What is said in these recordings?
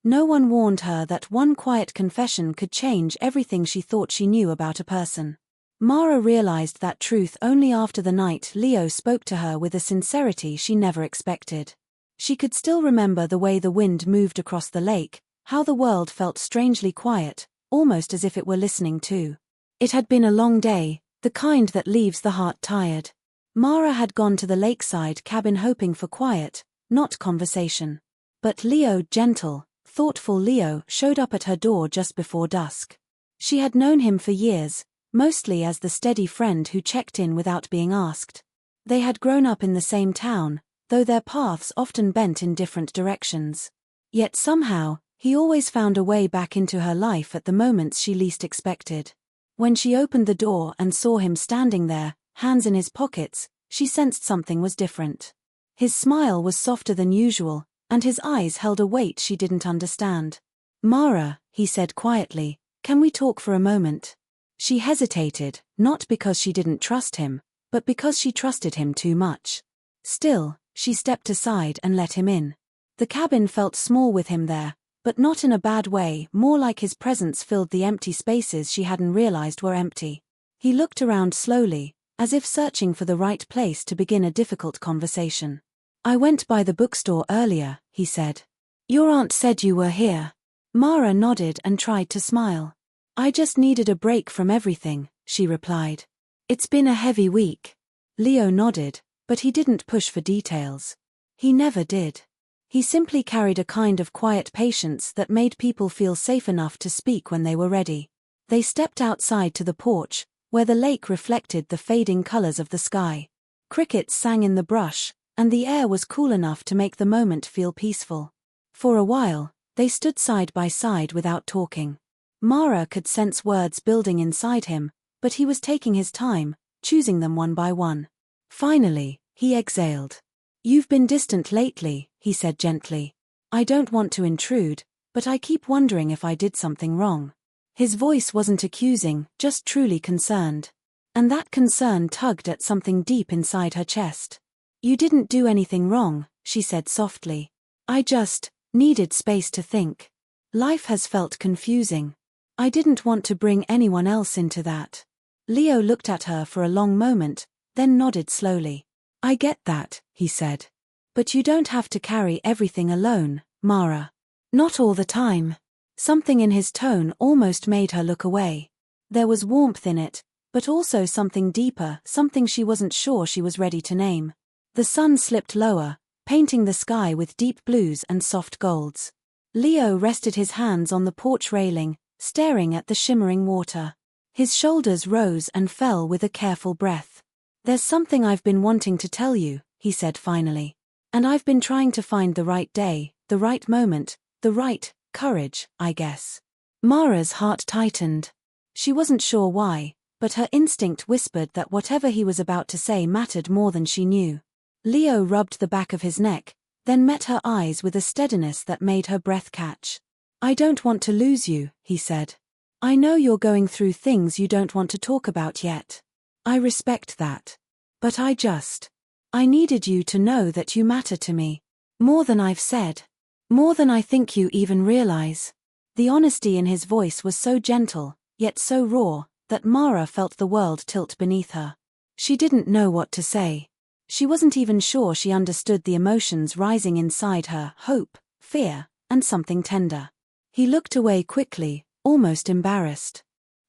No one warned her that one quiet confession could change everything she thought she knew about a person. Mara realized that truth only after the night Leo spoke to her with a sincerity she never expected. She could still remember the way the wind moved across the lake, how the world felt strangely quiet, almost as if it were listening too. It had been a long day, the kind that leaves the heart tired. Mara had gone to the lakeside cabin hoping for quiet, not conversation. But Leo, gentle, thoughtful Leo, showed up at her door just before dusk. She had known him for years, mostly as the steady friend who checked in without being asked. They had grown up in the same town, though their paths often bent in different directions. Yet somehow, he always found a way back into her life at the moments she least expected. When she opened the door and saw him standing there, hands in his pockets, she sensed something was different. His smile was softer than usual, and his eyes held a weight she didn't understand. "Mara," he said quietly, "can we talk for a moment?" She hesitated, not because she didn't trust him, but because she trusted him too much. Still, she stepped aside and let him in. The cabin felt small with him there, but not in a bad way, more like his presence filled the empty spaces she hadn't realized were empty. He looked around slowly, as if searching for the right place to begin a difficult conversation. "I went by the bookstore earlier," he said. "Your aunt said you were here." Mara nodded and tried to smile. "I just needed a break from everything," she replied. "It's been a heavy week." Leo nodded, but he didn't push for details. He never did. He simply carried a kind of quiet patience that made people feel safe enough to speak when they were ready. They stepped outside to the porch, where the lake reflected the fading colors of the sky. Crickets sang in the brush, and the air was cool enough to make the moment feel peaceful. For a while, they stood side by side without talking. Mara could sense words building inside him, but he was taking his time, choosing them one by one. Finally, he exhaled. "You've been distant lately," he said gently. "I don't want to intrude, but I keep wondering if I did something wrong." His voice wasn't accusing, just truly concerned. And that concern tugged at something deep inside her chest. "You didn't do anything wrong," she said softly. "I just needed space to think. Life has felt confusing. I didn't want to bring anyone else into that." Leo looked at her for a long moment, then nodded slowly. "I get that," he said. "But you don't have to carry everything alone, Mara. Not all the time." Something in his tone almost made her look away. There was warmth in it, but also something deeper, something she wasn't sure she was ready to name. The sun slipped lower, painting the sky with deep blues and soft golds. Leo rested his hands on the porch railing, staring at the shimmering water. His shoulders rose and fell with a careful breath. "There's something I've been wanting to tell you," he said finally. "And I've been trying to find the right day, the right moment, the right courage, I guess." Mara's heart tightened. She wasn't sure why, but her instinct whispered that whatever he was about to say mattered more than she knew. Leo rubbed the back of his neck, then met her eyes with a steadiness that made her breath catch. "I don't want to lose you," he said. "I know you're going through things you don't want to talk about yet. I respect that. But I needed you to know that you matter to me. More than I've said. More than I think you even realize." The honesty in his voice was so gentle, yet so raw, that Mara felt the world tilt beneath her. She didn't know what to say. She wasn't even sure she understood the emotions rising inside her: hope, fear, and something tender. He looked away quickly, almost embarrassed.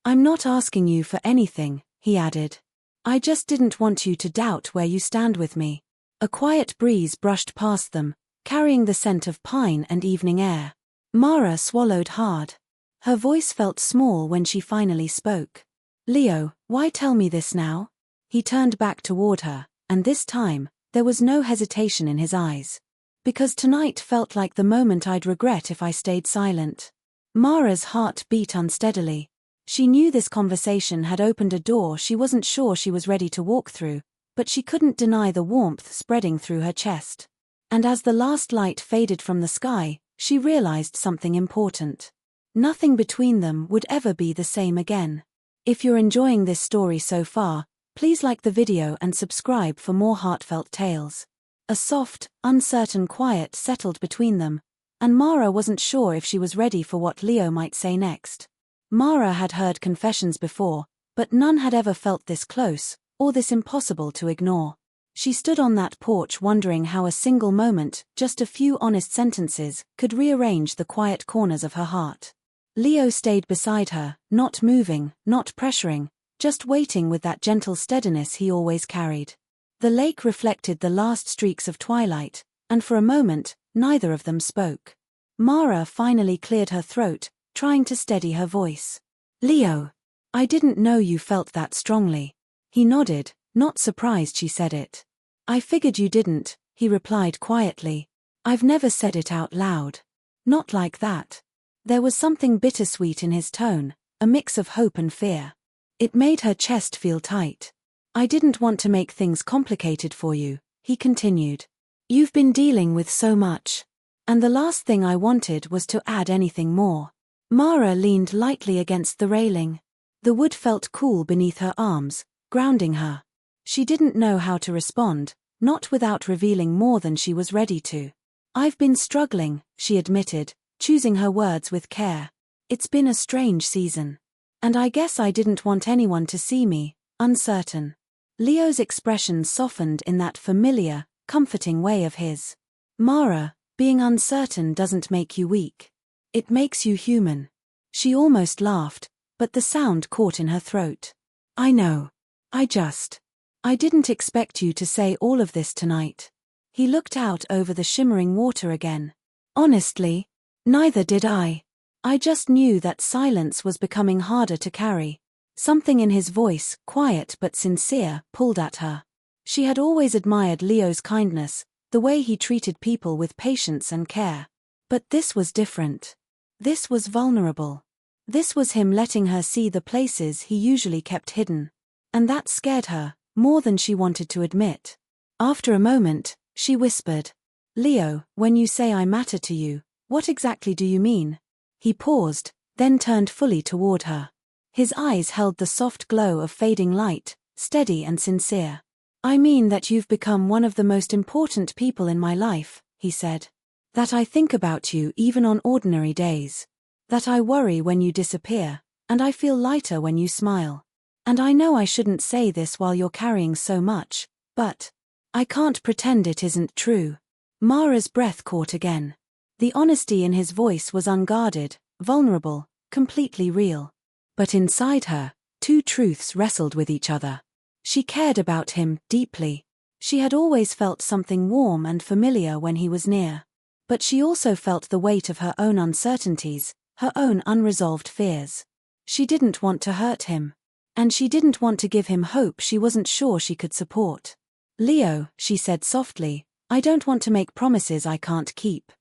"I'm not asking you for anything," he added. "I just didn't want you to doubt where you stand with me." A quiet breeze brushed past them, carrying the scent of pine and evening air. Mara swallowed hard. Her voice felt small when she finally spoke. "Leo, why tell me this now?" He turned back toward her, and this time, there was no hesitation in his eyes. "Because tonight felt like the moment I'd regret if I stayed silent." Mara's heart beat unsteadily. She knew this conversation had opened a door she wasn't sure she was ready to walk through, but she couldn't deny the warmth spreading through her chest. And as the last light faded from the sky, she realized something important. Nothing between them would ever be the same again. If you're enjoying this story so far, please like the video and subscribe for more heartfelt tales. A soft, uncertain quiet settled between them, and Mara wasn't sure if she was ready for what Leo might say next. Mara had heard confessions before, but none had ever felt this close, or this impossible to ignore. She stood on that porch wondering how a single moment, just a few honest sentences, could rearrange the quiet corners of her heart. Leo stayed beside her, not moving, not pressuring, just waiting with that gentle steadiness he always carried. The lake reflected the last streaks of twilight, and for a moment, neither of them spoke. Mara finally cleared her throat, trying to steady her voice. "Leo, I didn't know you felt that strongly." He nodded, not surprised she said it. "I figured you didn't," he replied quietly. "I've never said it out loud. Not like that." There was something bittersweet in his tone, a mix of hope and fear. It made her chest feel tight. "I didn't want to make things complicated for you," he continued. "You've been dealing with so much. And the last thing I wanted was to add anything more." Mara leaned lightly against the railing. The wood felt cool beneath her arms, grounding her. She didn't know how to respond, not without revealing more than she was ready to. "I've been struggling," she admitted, choosing her words with care. "It's been a strange season. And I guess I didn't want anyone to see me uncertain." Leo's expression softened in that familiar, comforting way of his. "Mara, being uncertain doesn't make you weak. It makes you human." She almost laughed, but the sound caught in her throat. "I know. I didn't expect you to say all of this tonight." He looked out over the shimmering water again. "Honestly, neither did I. I just knew that silence was becoming harder to carry." Something in his voice, quiet but sincere, pulled at her. She had always admired Leo's kindness, the way he treated people with patience and care. But this was different. This was vulnerable. This was him letting her see the places he usually kept hidden. And that scared her, more than she wanted to admit. After a moment, she whispered, "Leo, when you say I matter to you, what exactly do you mean?" He paused, then turned fully toward her. His eyes held the soft glow of fading light, steady and sincere. "I mean that you've become one of the most important people in my life," he said. "That I think about you even on ordinary days. That I worry when you disappear, and I feel lighter when you smile. And I know I shouldn't say this while you're carrying so much, but I can't pretend it isn't true." Mara's breath caught again. The honesty in his voice was unguarded, vulnerable, completely real. But inside her, two truths wrestled with each other. She cared about him deeply. She had always felt something warm and familiar when he was near. But she also felt the weight of her own uncertainties, her own unresolved fears. She didn't want to hurt him. And she didn't want to give him hope she wasn't sure she could support. "Leo," she said softly, "I don't want to make promises I can't keep."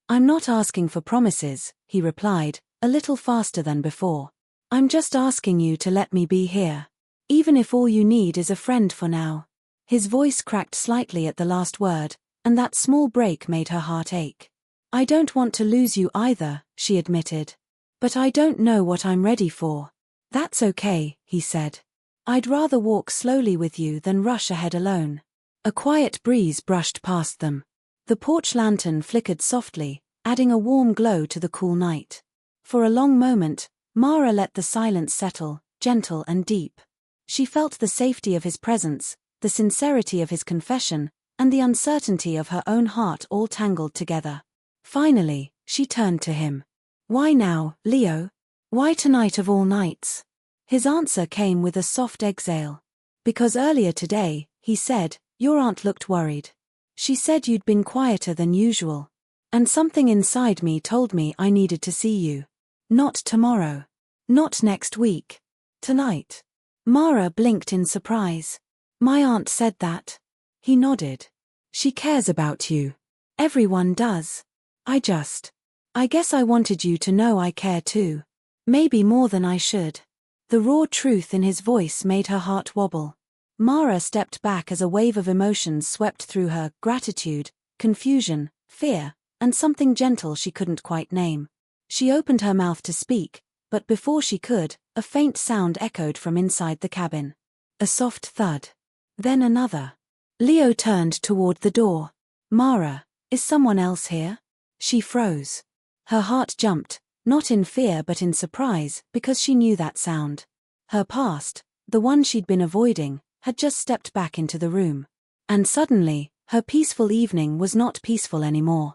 "I'm not asking for promises," he replied, a little faster than before. "I'm just asking you to let me be here. Even if all you need is a friend for now." His voice cracked slightly at the last word, and that small break made her heart ache. "I don't want to lose you either," she admitted. "But I don't know what I'm ready for." "That's okay," he said. "I'd rather walk slowly with you than rush ahead alone." A quiet breeze brushed past them. The porch lantern flickered softly, adding a warm glow to the cool night. For a long moment, Mara let the silence settle, gentle and deep. She felt the safety of his presence, the sincerity of his confession, and the uncertainty of her own heart all tangled together. Finally, she turned to him. "Why now, Leo? Why tonight of all nights?" His answer came with a soft exhale. "Because earlier today," he said, "your aunt looked worried. She said you'd been quieter than usual. And something inside me told me I needed to see you. Not tomorrow. Not next week. Tonight." Mara blinked in surprise. "My aunt said that?" He nodded. "She cares about you. Everyone does. I guess I wanted you to know I care too. Maybe more than I should." The raw truth in his voice made her heart wobble. Mara stepped back as a wave of emotions swept through her: gratitude, confusion, fear, and something gentle she couldn't quite name. She opened her mouth to speak, but before she could, a faint sound echoed from inside the cabin. A soft thud. Then another. Leo turned toward the door. "Mara, is someone else here?" She froze. Her heart jumped, not in fear but in surprise, because she knew that sound. Her past, the one she'd been avoiding, had just stepped back into the room. And suddenly, her peaceful evening was not peaceful anymore.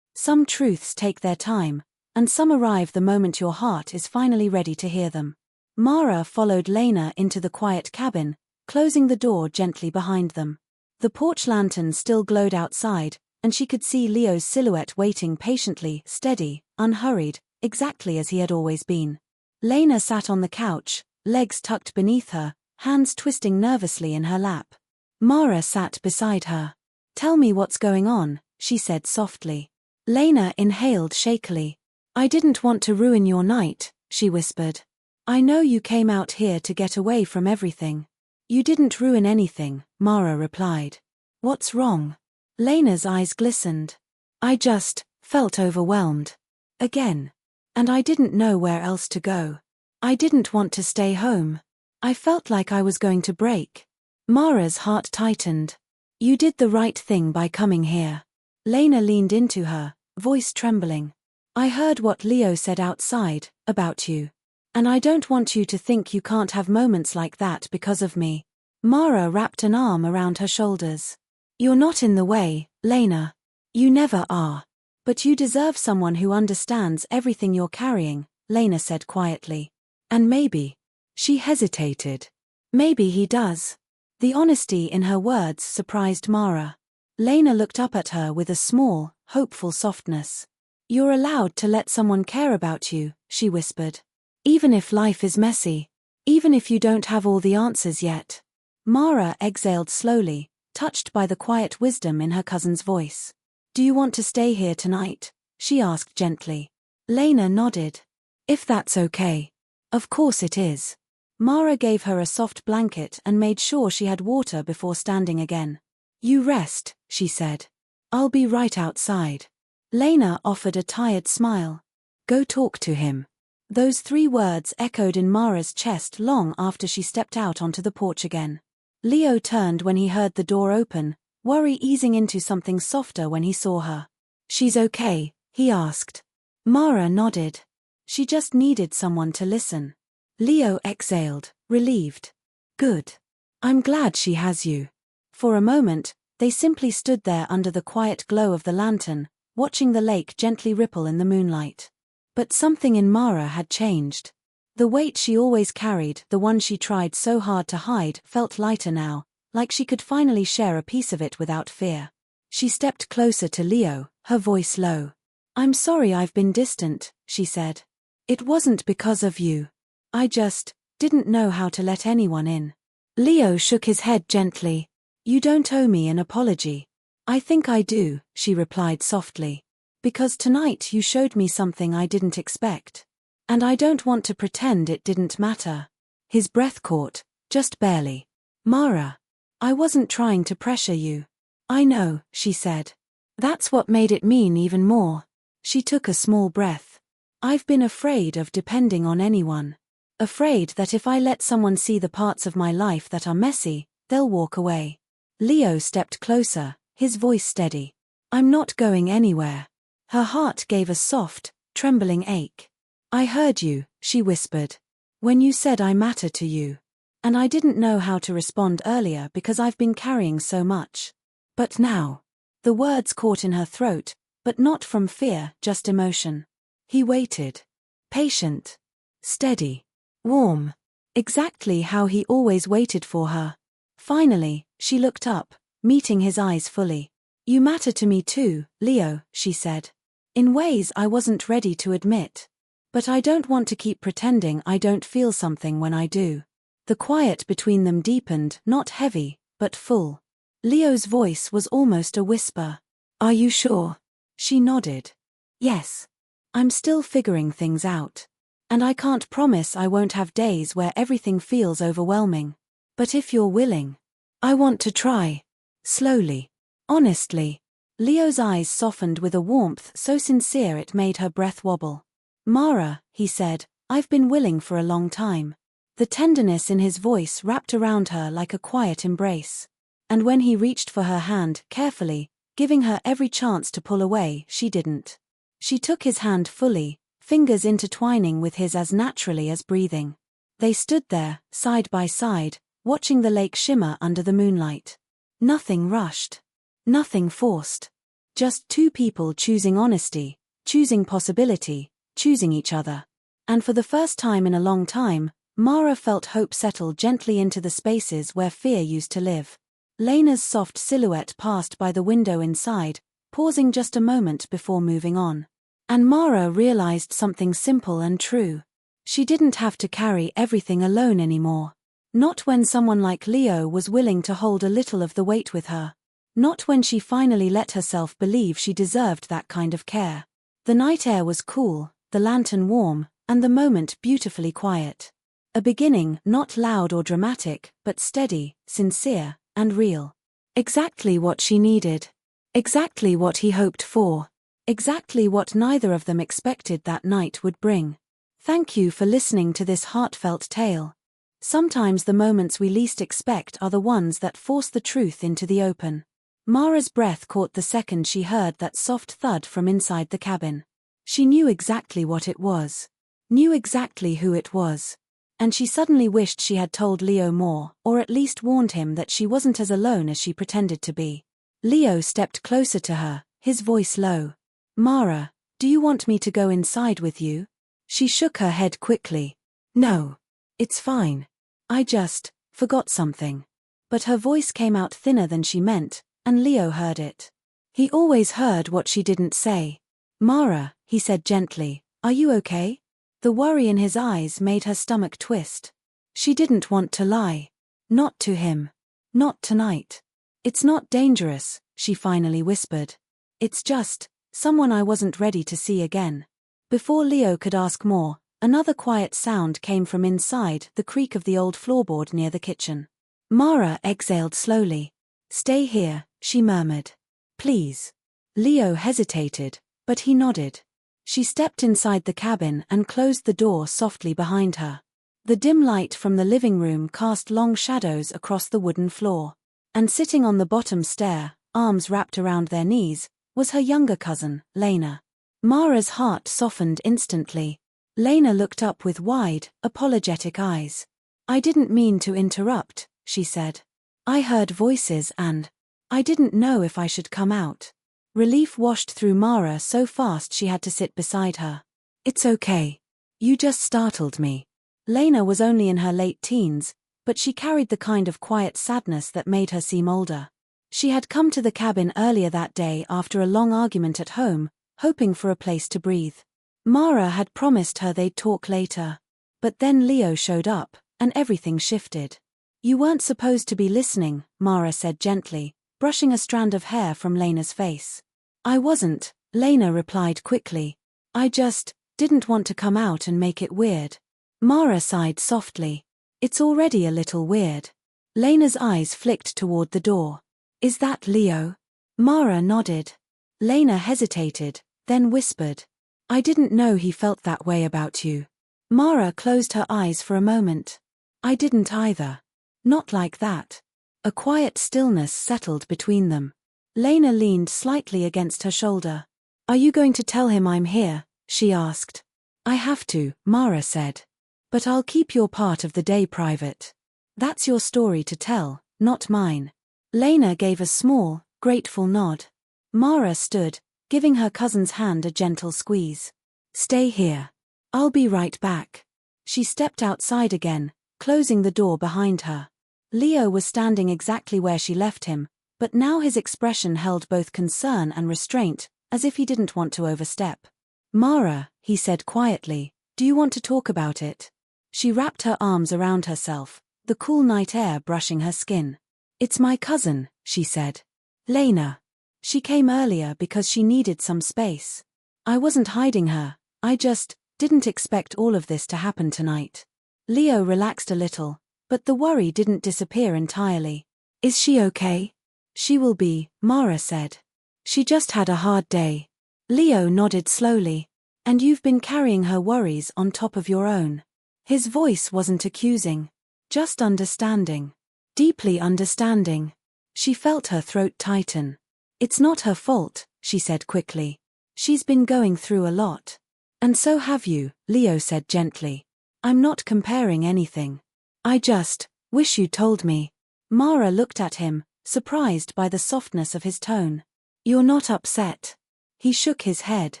Some truths take their time, and some arrive the moment your heart is finally ready to hear them. Mara followed Lena into the quiet cabin, closing the door gently behind them. The porch lantern still glowed outside, and she could see Leo's silhouette waiting patiently, steady, unhurried, exactly as he had always been. Lena sat on the couch, legs tucked beneath her, hands twisting nervously in her lap. Mara sat beside her. "Tell me what's going on," she said softly. Lena inhaled shakily. "I didn't want to ruin your night," she whispered. "I know you came out here to get away from everything." "You didn't ruin anything," Mara replied. "What's wrong?" Lena's eyes glistened. "I just felt overwhelmed. Again. And I didn't know where else to go. I didn't want to stay home. I felt like I was going to break." Mara's heart tightened. "You did the right thing by coming here." Lena leaned into her, voice trembling. "I heard what Leo said outside, about you. And I don't want you to think you can't have moments like that because of me." Mara wrapped an arm around her shoulders. "You're not in the way, Lena. You never are. But you deserve someone who understands everything you're carrying," Lena said quietly. "And maybe." She hesitated. "Maybe he does." The honesty in her words surprised Mara. Lena looked up at her with a small, hopeful softness. "You're allowed to let someone care about you," she whispered. "Even if life is messy. Even if you don't have all the answers yet." Mara exhaled slowly, touched by the quiet wisdom in her cousin's voice. "Do you want to stay here tonight?" she asked gently. Lena nodded. "If that's okay." "Of course it is." Mara gave her a soft blanket and made sure she had water before standing again. "You rest," she said. "I'll be right outside." Lena offered a tired smile. "Go talk to him." Those 3 words echoed in Mara's chest long after she stepped out onto the porch again. Leo turned when he heard the door open, worry easing into something softer when he saw her. "She's okay?" he asked. Mara nodded. She just needed someone to listen. Leo exhaled, relieved. "Good. I'm glad she has you." For a moment, they simply stood there under the quiet glow of the lantern, watching the lake gently ripple in the moonlight. But something in Mara had changed. The weight she always carried, the one she tried so hard to hide, felt lighter now, like she could finally share a piece of it without fear. She stepped closer to Leo, her voice low. "I'm sorry I've been distant," she said. "It wasn't because of you. I just didn't know how to let anyone in." Leo shook his head gently. "You don't owe me an apology." "I think I do," she replied softly. "Because tonight you showed me something I didn't expect. And I don't want to pretend it didn't matter." His breath caught, just barely. "Mara, I wasn't trying to pressure you." "I know," she said. "That's what made it mean even more." She took a small breath. "I've been afraid of depending on anyone. Afraid that if I let someone see the parts of my life that are messy, they'll walk away." Leo stepped closer, his voice steady. "I'm not going anywhere." Her heart gave a soft, trembling ache. "I heard you," she whispered. "When you said I matter to you. And I didn't know how to respond earlier because I've been carrying so much. But now." The words caught in her throat, but not from fear, just emotion. He waited. Patient. Steady. Warm. Exactly how he always waited for her. Finally, she looked up, meeting his eyes fully. "You matter to me too, Leo," she said. "In ways I wasn't ready to admit. But I don't want to keep pretending I don't feel something when I do." The quiet between them deepened, not heavy, but full. Leo's voice was almost a whisper. "Are you sure?" She nodded. "Yes. I'm still figuring things out. And I can't promise I won't have days where everything feels overwhelming. But if you're willing, I want to try." Slowly. Honestly. Leo's eyes softened with a warmth so sincere it made her breath wobble. "Mara," he said, "I've been willing for a long time." The tenderness in his voice wrapped around her like a quiet embrace. And when he reached for her hand, carefully, giving her every chance to pull away. She didn't. She took his hand fully, fingers intertwining with his as naturally as breathing. They stood there, side by side, watching the lake shimmer under the moonlight. Nothing rushed. Nothing forced. Just two people choosing honesty, choosing possibility, choosing each other. And for the first time in a long time, Mara felt hope settle gently into the spaces where fear used to live. Lena's soft silhouette passed by the window inside, pausing just a moment before moving on. And Mara realized something simple and true. She didn't have to carry everything alone anymore. Not when someone like Leo was willing to hold a little of the weight with her. Not when she finally let herself believe she deserved that kind of care. The night air was cool, the lantern warm, and the moment beautifully quiet. A beginning not loud or dramatic, but steady, sincere, and real. Exactly what she needed. Exactly what he hoped for. Exactly what neither of them expected that night would bring. Thank you for listening to this heartfelt tale. Sometimes the moments we least expect are the ones that force the truth into the open. Mara's breath caught the second she heard that soft thud from inside the cabin. She knew exactly what it was. Knew exactly who it was. And she suddenly wished she had told Leo more, or at least warned him that she wasn't as alone as she pretended to be. Leo stepped closer to her, his voice low. Mara, do you want me to go inside with you? She shook her head quickly. No. It's fine. I just forgot something. But her voice came out thinner than she meant, and Leo heard it. He always heard what she didn't say. Mara, he said gently, are you okay? The worry in his eyes made her stomach twist. She didn't want to lie. Not to him. Not tonight. It's not dangerous, she finally whispered. It's just someone I wasn't ready to see again. Before Leo could ask more, another quiet sound came from inside, the creak of the old floorboard near the kitchen. Mara exhaled slowly. Stay here, she murmured. Please. Leo hesitated, but he nodded. She stepped inside the cabin and closed the door softly behind her. The dim light from the living room cast long shadows across the wooden floor. And sitting on the bottom stair, arms wrapped around their knees, was her younger cousin, Lena. Mara's heart softened instantly. Lena looked up with wide, apologetic eyes. I didn't mean to interrupt, she said. I heard voices and I didn't know if I should come out. Relief washed through Mara so fast she had to sit beside her. It's okay. You just startled me. Lena was only in her late teens, but she carried the kind of quiet sadness that made her seem older. She had come to the cabin earlier that day after a long argument at home, hoping for a place to breathe. Mara had promised her they'd talk later. But then Leo showed up, and everything shifted. You weren't supposed to be listening, Mara said gently, brushing a strand of hair from Lena's face. I wasn't, Lena replied quickly. I just didn't want to come out and make it weird. Mara sighed softly. It's already a little weird. Lena's eyes flicked toward the door. Is that Leo? Mara nodded. Lena hesitated, then whispered. I didn't know he felt that way about you. Mara closed her eyes for a moment. I didn't either. Not like that. A quiet stillness settled between them. Lena leaned slightly against her shoulder. Are you going to tell him I'm here? She asked. I have to, Mara said. But I'll keep your part of the day private. That's your story to tell, not mine. Lena gave a small, grateful nod. Mara stood, giving her cousin's hand a gentle squeeze. Stay here. I'll be right back. She stepped outside again, closing the door behind her. Leo was standing exactly where she left him, but now his expression held both concern and restraint, as if he didn't want to overstep. Mara, he said quietly, do you want to talk about it? She wrapped her arms around herself, the cool night air brushing her skin. It's my cousin, she said. Lena. She came earlier because she needed some space. I wasn't hiding her, I just didn't expect all of this to happen tonight. Leo relaxed a little, but the worry didn't disappear entirely. Is she okay? She will be, Mara said. She just had a hard day. Leo nodded slowly. And you've been carrying her worries on top of your own. His voice wasn't accusing. Just understanding. Deeply understanding. She felt her throat tighten. It's not her fault, she said quickly. She's been going through a lot. And so have you, Leo said gently. I'm not comparing anything. I just wish you told me. Mara looked at him, surprised by the softness of his tone. You're not upset? He shook his head.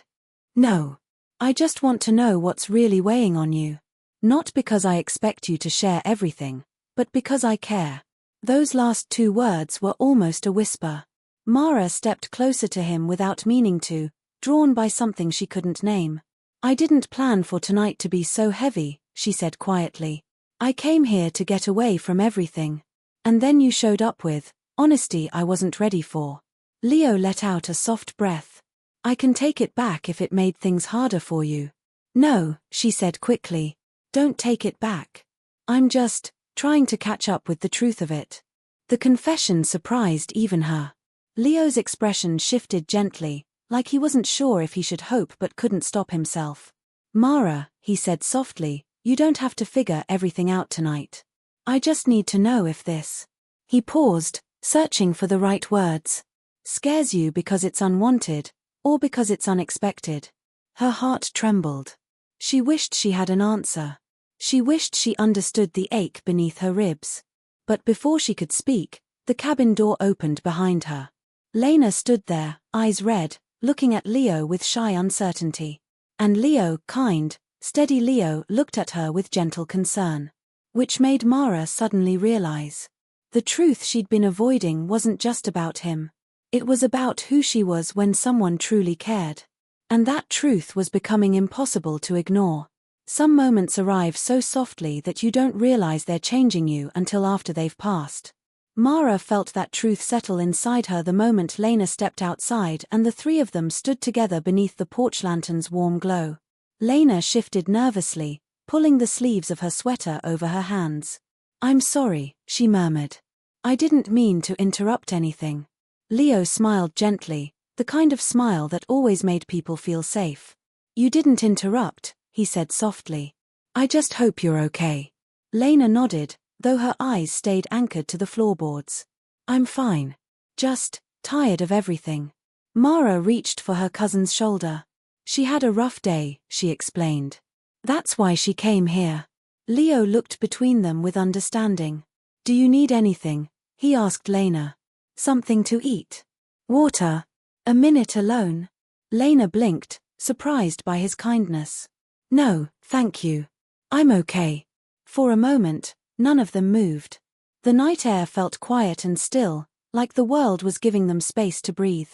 No. I just want to know what's really weighing on you. Not because I expect you to share everything, but because I care. Those last two words were almost a whisper. Mara stepped closer to him without meaning to, drawn by something she couldn't name. I didn't plan for tonight to be so heavy, she said quietly. I came here to get away from everything. And then you showed up with honesty I wasn't ready for. Leo let out a soft breath. I can take it back if it made things harder for you. No, she said quickly. Don't take it back. I'm just trying to catch up with the truth of it. The confession surprised even her. Leo's expression shifted gently, like he wasn't sure if he should hope but couldn't stop himself. Mara, he said softly, you don't have to figure everything out tonight. I just need to know if this. He paused, searching for the right words. Scares you because it's unwanted, or because it's unexpected. Her heart trembled. She wished she had an answer. She wished she understood the ache beneath her ribs. But before she could speak, the cabin door opened behind her. Lena stood there, eyes red, looking at Leo with shy uncertainty. And Leo, kind, steady Leo, looked at her with gentle concern. Which made Mara suddenly realize. The truth she'd been avoiding wasn't just about him. It was about who she was when someone truly cared. And that truth was becoming impossible to ignore. Some moments arrive so softly that you don't realize they're changing you until after they've passed. Mara felt that truth settle inside her the moment Lena stepped outside and the three of them stood together beneath the porch lantern's warm glow. Lena shifted nervously, pulling the sleeves of her sweater over her hands. I'm sorry, she murmured. I didn't mean to interrupt anything. Leo smiled gently, the kind of smile that always made people feel safe. You didn't interrupt, he said softly. I just hope you're okay. Lena nodded, though her eyes stayed anchored to the floorboards. I'm fine. Just tired of everything. Mara reached for her cousin's shoulder. She had a rough day, she explained. That's why she came here. Leo looked between them with understanding. Do you need anything? He asked Lena. Something to eat? Water? A minute alone? Lena blinked, surprised by his kindness. No, thank you. I'm okay. For a moment, none of them moved. The night air felt quiet and still, like the world was giving them space to breathe.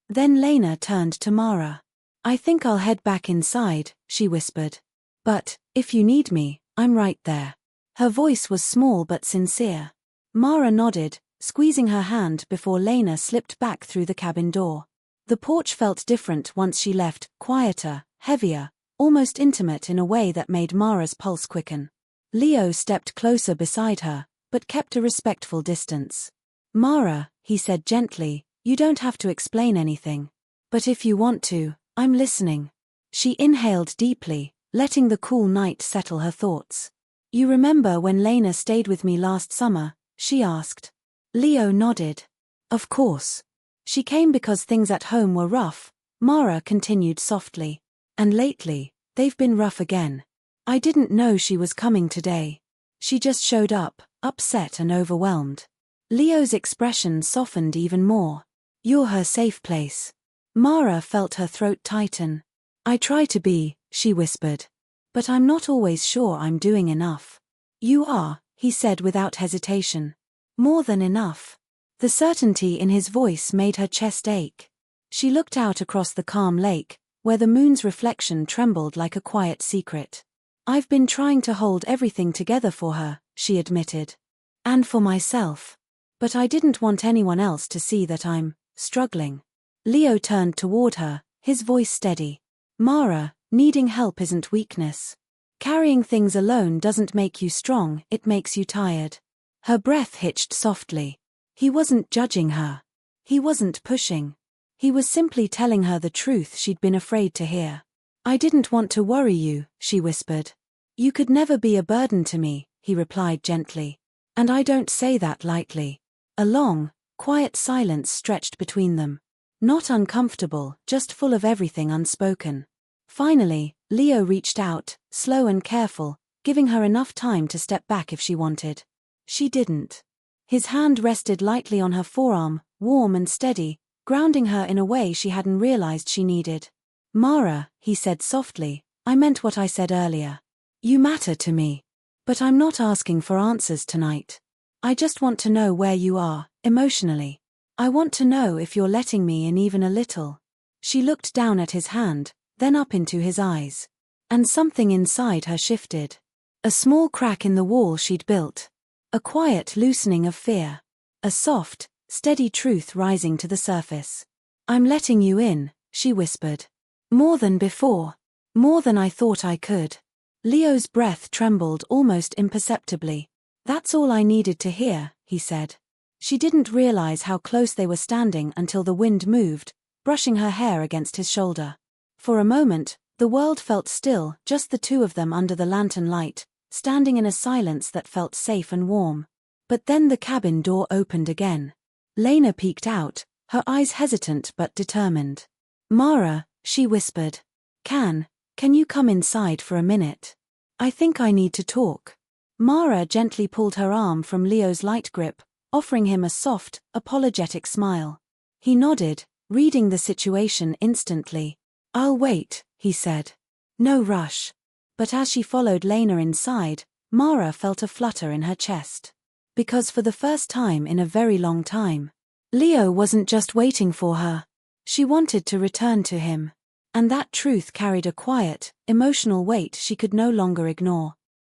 Then Lena turned to Mara. I think I'll head back inside, she whispered. But, if you need me, I'm right there. Her voice was small but sincere. Mara nodded, squeezing her hand before Lena slipped back through the cabin door. The porch felt different once she left, quieter, heavier, almost intimate in a way that made Mara's pulse quicken. Leo stepped closer beside her, but kept a respectful distance. Mara, he said gently, you don't have to explain anything. But if you want to, I'm listening. She inhaled deeply, letting the cool night settle her thoughts. You remember when Lena stayed with me last summer? She asked. Leo nodded. Of course. She came because things at home were rough, Mara continued softly. And lately, they've been rough again. I didn't know she was coming today. She just showed up, upset and overwhelmed. Leo's expression softened even more. You're her safe place. Mara felt her throat tighten. I try to be, she whispered. But I'm not always sure I'm doing enough. You are, he said without hesitation. More than enough. The certainty in his voice made her chest ache. She looked out across the calm lake, where the moon's reflection trembled like a quiet secret. I've been trying to hold everything together for her, she admitted. And for myself. But I didn't want anyone else to see that I'm struggling. Leo turned toward her, his voice steady. Mara, needing help isn't weakness. Carrying things alone doesn't make you strong, it makes you tired. Her breath hitched softly. He wasn't judging her. He wasn't pushing. He was simply telling her the truth she'd been afraid to hear. I didn't want to worry you, she whispered. You could never be a burden to me, he replied gently. And I don't say that lightly. A long, quiet silence stretched between them. Not uncomfortable, just full of everything unspoken. Finally, Leo reached out, slow and careful, giving her enough time to step back if she wanted. She didn't. His hand rested lightly on her forearm, warm and steady, grounding her in a way she hadn't realized she needed. "Mara," he said softly, "I meant what I said earlier. You matter to me. But I'm not asking for answers tonight. I just want to know where you are, emotionally. I want to know if you're letting me in even a little." She looked down at his hand, then up into his eyes. And something inside her shifted. A small crack in the wall she'd built. A quiet loosening of fear. A soft, steady truth rising to the surface. "I'm letting you in," she whispered. "More than before. More than I thought I could." Leo's breath trembled almost imperceptibly. "That's all I needed to hear," he said. She didn't realize how close they were standing until the wind moved, brushing her hair against his shoulder. For a moment, the world felt still, just the two of them under the lantern light, standing in a silence that felt safe and warm. But then the cabin door opened again. Lena peeked out, her eyes hesitant but determined. "Mara," she whispered. Can you come inside for a minute? I think I need to talk." Mara gently pulled her arm from Leo's light grip, offering him a soft, apologetic smile. He nodded, reading the situation instantly. "I'll wait," he said. "No rush." But as she followed Lena inside, Mara felt a flutter in her chest. Because for the first time in a very long time, Leo wasn't just waiting for her. She wanted to return to him. And that truth carried a quiet, emotional weight she could no longer ignore.